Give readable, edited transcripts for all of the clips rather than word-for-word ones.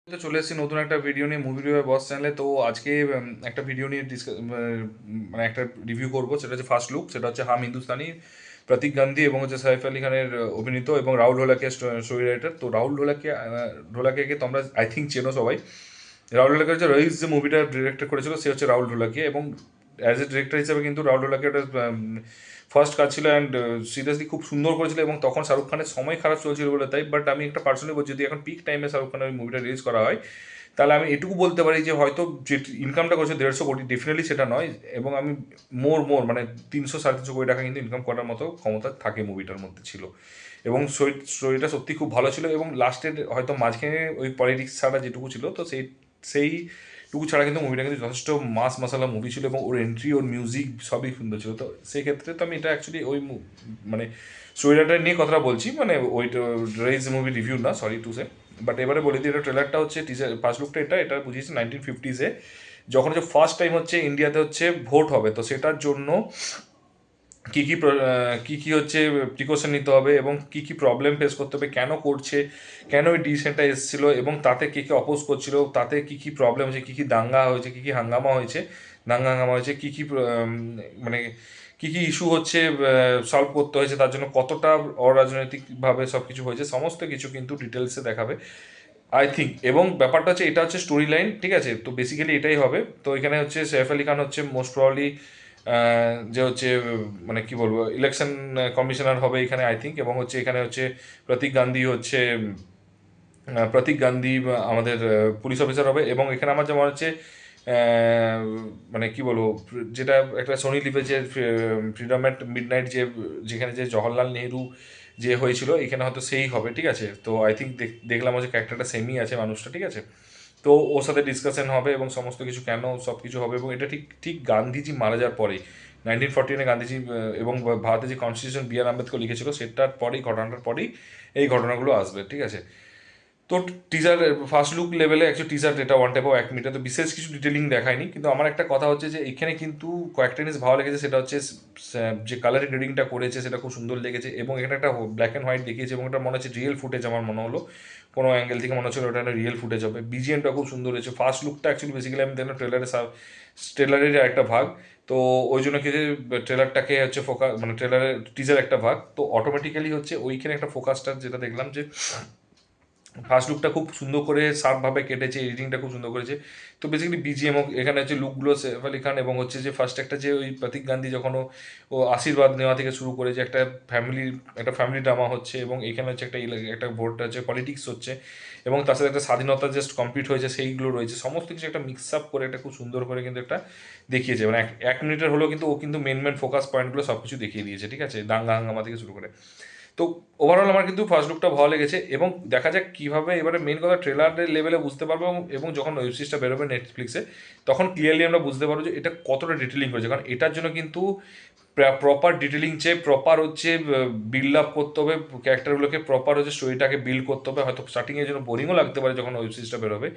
তো চলে এসেছি নতুন একটা ভিডিও নিয়ে মুভি রিভিউ বস চ্যানেলে। তো আজকে একটা ভিডিও নিয়ে মানে একটা রিভিউ করব। সেটা হচ্ছে ফার্স্ট লুক, সেটা হচ্ছে হাম হিন্দুস্তানি, প্রতীক গান্ধী এবং হচ্ছে সাইফ আলী খানের অভিনীত এবং রাহুল ঢোলাকিয়া স্টোরি রাইটার। তো রাহুল ঢোলাকিয়াকে তোমরা আই থিঙ্ক চেনো সবাই। রাহুল ঢোলাকিয়া হচ্ছে রইস যে মুভিটা ডিরেক্টর করেছিল, সে হচ্ছে রাহুল ঢোলাকিয়া। এবং অ্যাজ এ ডিরেক্টর হিসেবে কিন্তু রাহুল ঢোলাকিয়া ফার্স্ট কাজ ছিল অ্যান্ড সিরিয়াসলি খুব সুন্দর করেছিল। এবং তখন শাহরুখ খানের সময় খারাপ চলছিল বলে তাই, বাট আমি একটা পার্সোনালি বলছি, যদি এখন পিক টাইমে শাহরুখ খানের ওই মুভিটা রিলিজ করা হয়, তাহলে আমি এটুকু বলতে পারি যে হয়তো যে ইনকামটা করছে 150 কোটি, ডেফিনেটলি সেটা নয়। এবং আমি মোর মানে 300 সাড়ে 300 কোটি টাকা কিন্তু ইনকাম করার মতো ক্ষমতা থাকে মুভিটার মধ্যে ছিল। এবং স্টোরিটা সত্যি খুব ভালো ছিল। এবং লাস্টের হয়তো মাঝখানে ওই পলিটিক্স ছাড়া যেটুকু ছিল, তো সেইটুকু ছাড়া কিন্তু মুভিটা কিন্তু যথেষ্ট মাস মশালা মুভি ছিল। এবং ওর এন্ট্রি, ওর মিউজিক সবই সুন্দর ছিল। তো সেক্ষেত্রে তো আমি এটা অ্যাকচুয়ালি মানে স্টোরিটা নিয়ে কথাটা বলছি, মানে ওই রেইজ মুভি রিভিউ না, সরি টু সে। বাট এবারে বলে দিই, এটা ট্রেলারটা হচ্ছে টিজার ফার্স্ট লুকটা, এটা বুঝিয়েছে 1950s যখন হচ্ছে ফার্স্ট টাইম হচ্ছে ইন্ডিয়াতে হচ্ছে ভোট হবে। তো সেটার জন্য কী কী কী কী হচ্ছে প্রিকশন নিতে হবে এবং কী কী প্রবলেম ফেস করতে হবে, কেন করছে, কেন ওই ডিসিশনটা এসেছিলো, এবং তাতে কে কে অপোজ করছিল, তাতে কী কী প্রবলেম হয়েছে, কী কী দাঙ্গা হয়েছে, কী কী হাঙ্গামা হয়েছে, হয়েছে, কী কী মানে কী কী ইস্যু হচ্ছে সলভ করতে হয়েছে, তার জন্য কতটা অরাজনৈতিকভাবে সব কিছু হয়েছে, সমস্ত কিছু কিন্তু ডিটেলসে দেখাবে আই থিঙ্ক। এবং ব্যাপারটা হচ্ছে, এটা হচ্ছে স্টোরি লাইন, ঠিক আছে? তো বেসিক্যালি এটাই হবে। তো এখানে হচ্ছে সৈফ আলী খান হচ্ছে মোস্ট প্রবাবলি যে হচ্ছে মানে কি বলবো, ইলেকশন কমিশনার হবে এখানে আই থিঙ্ক। এবং হচ্ছে এখানে হচ্ছে প্রতীক গান্ধী হচ্ছে প্রতীক গান্ধী আমাদের পুলিশ অফিসার হবে। এবং এখানে আমার যেমন হচ্ছে মানে কি বলবো, যেটা একটা সোনি লিভে যে ফ্রিডম অ্যাট মিডনাইট, যেখানে যে জওহরলাল নেহরু যে হয়েছিল, এখানে হয়তো সেই হবে, ঠিক আছে? তো আই থিঙ্ক দেখলাম হচ্ছে ক্যারেক্টারটা সেমই আছে মানুষটা, ঠিক আছে? তো ওর সাথে ডিসকাশন হবে এবং সমস্ত কিছু কেন সব কিছু হবে। এবং এটা ঠিক ঠিক গান্ধীজি মারা যাওয়ার পরেই, 1941-এ গান্ধীজি এবং ভারতের যে কনস্টিটিউশন বি.আর. আম্বেদকর লিখেছিল, সেটার পরেই, ঘটনাটার পরেই এই ঘটনাগুলো আসবে, ঠিক আছে? তো টিজার ফার্স্ট লুক লেভেলে অ্যাকচুয়ালি টিজার এটা ওয়ান টাইপ অফ 1 মিনিট, তো বিশেষ কিছু ডিটেলিং দেখায়নি। কিন্তু আমার একটা কথা হচ্ছে যে এখানে কিন্তু কয়েকটা জিনিস ভালো লেগেছে। সেটা হচ্ছে যে কালার গ্রেডিংটা করেছে সেটা খুব সুন্দর লেগেছে। এবং এখানে একটা ব্ল্যাক অ্যান্ড হোয়াইট দেখিয়েছে এবং এটা মনে হচ্ছে রিয়েল ফুটেজ, আমার মনে হলো কোনো অ্যাঙ্গেল থেকে মনে হচ্ছিল ওটা একটা রিয়েল ফুটেজ হবে। বিজিএমটা খুব সুন্দর হয়েছে। ফার্স্ট লুকটা অ্যাকচুয়ালি বেসিক্যালি আমি দেখলাম ট্রেলারের একটা ভাগ। তো ওই জন্য কি যে ট্রেলারটাকে হচ্ছে ফোকাস, মানে ট্রেলারের টিজার একটা ভাগ, তো অটোমেটিক্যালি হচ্ছে ওইখানে একটা ফোকাসটা যেটা দেখলাম যে ফার্স্ট লুকটা খুব সুন্দর করে শার্পভাবে কেটেছে, এডিটিংটা খুব সুন্দর করেছে। তো বেসিক্যালি বিজিএম এখানে হচ্ছে লুকগুলো সেফ আলী খান, এবং হচ্ছে যে ফার্স্ট একটা যে ওই প্রতীক গান্ধী যখন ও আশীর্বাদ নেওয়া থেকে শুরু করে যে একটা ফ্যামিলি ড্রামা হচ্ছে। এবং এখানে হচ্ছে একটা ভোটটা হচ্ছে পলিটিক্স হচ্ছে, এবং তার সাথে একটা স্বাধীনতা জাস্ট কমপ্লিট হয়েছে সেইগুলো রয়েছে, সমস্ত কিছু একটা মিক্স আপ করে একটা খুব সুন্দর করে কিন্তু একটা দেখিয়েছে। মানে 1 মিনিটের হলেও কিন্তু ও কিন্তু মেন ফোকাস পয়েন্টগুলো সব কিছু দেখিয়ে দিয়েছে, ঠিক আছে? দাঙ্গা হাঙ্গামা থেকে শুরু করে। তো ওভারঅল আমার কিন্তু ফার্স্ট লুকটা ভালো লেগেছে। এবং দেখা যাক কীভাবে, এবারে মেন কথা ট্রেলারের লেভেলে বুঝতে পারবো। এবং যখন ওয়েব সিরিজটা বেরোবে নেটফ্লিক্সে, তখন ক্লিয়ারলি আমরা বুঝতে পারবো যে এটা কতটা ডিটেলিং করেছে। কারণ এটার জন্য কিন্তু প্রপার ডিটেলিং চেয়ে প্রপার হচ্ছে বিল্ড আপ করতে হবে ক্যারেক্টারগুলোকে, প্রপার হচ্ছে স্টোরিটাকে বিল্ড করতে হবে। হয়তো স্টার্টিংয়ের জন্য বোরিংও লাগতে পারে যখন ওয়েব সিরিজটা বেরোবে।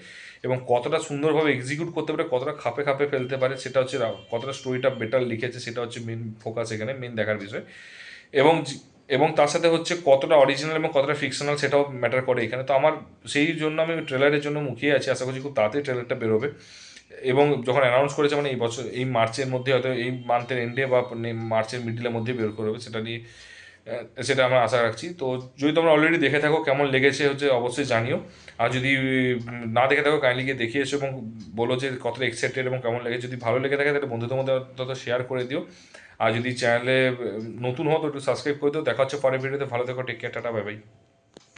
এবং কতটা সুন্দরভাবে এক্সিকিউট করতে পারে, কতটা খাপে খাপে ফেলতে পারে, সেটা হচ্ছে কতটা স্টোরিটা বেটার লিখেছে, সেটা হচ্ছে মেন ফোকাস, এখানে মেন দেখার বিষয়। এবং এবং তার সাথে হচ্ছে কতটা অরিজিনাল এবং কতটা ফিকশনাল সেটাও ম্যাটার করে এখানে। তো আমার সেই জন্য আমি ট্রেলারের জন্য মুখিয়ে আছি, আশা করছি খুব তাড়াতাড়ি ট্রেলারটা বেরোবে। এবং যখন অ্যানাউন্স করেছে, মানে এই বছর এই মার্চের মধ্যে, হয়তো এই মান্থের এন্ডে বা মার্চের মিডিলের মধ্যে বের করবে, সেটা নিয়ে সেটা আমরা আশা রাখছি। তো যদি তোমরা অলরেডি দেখে থাকো, কেমন লেগেছে হচ্ছে অবশ্যই জানিও। আর যদি না দেখে থাকো, কাইন্ডলি গিয়ে দেখে এসো এবং বলো যে কতটা এক্সাইটেড এবং কেমন লেগেছে। যদি ভালো লেগে থাকে তাহলে বন্ধুদের মধ্যে অন্তত শেয়ার করে দিও। আর যদি চ্যানেলে নতুন হও তো একটু সাবস্ক্রাইব করে দিও। দেখা হচ্ছে পরের ভিডিওতে। ভালো থেকো, take care, tata, bye by.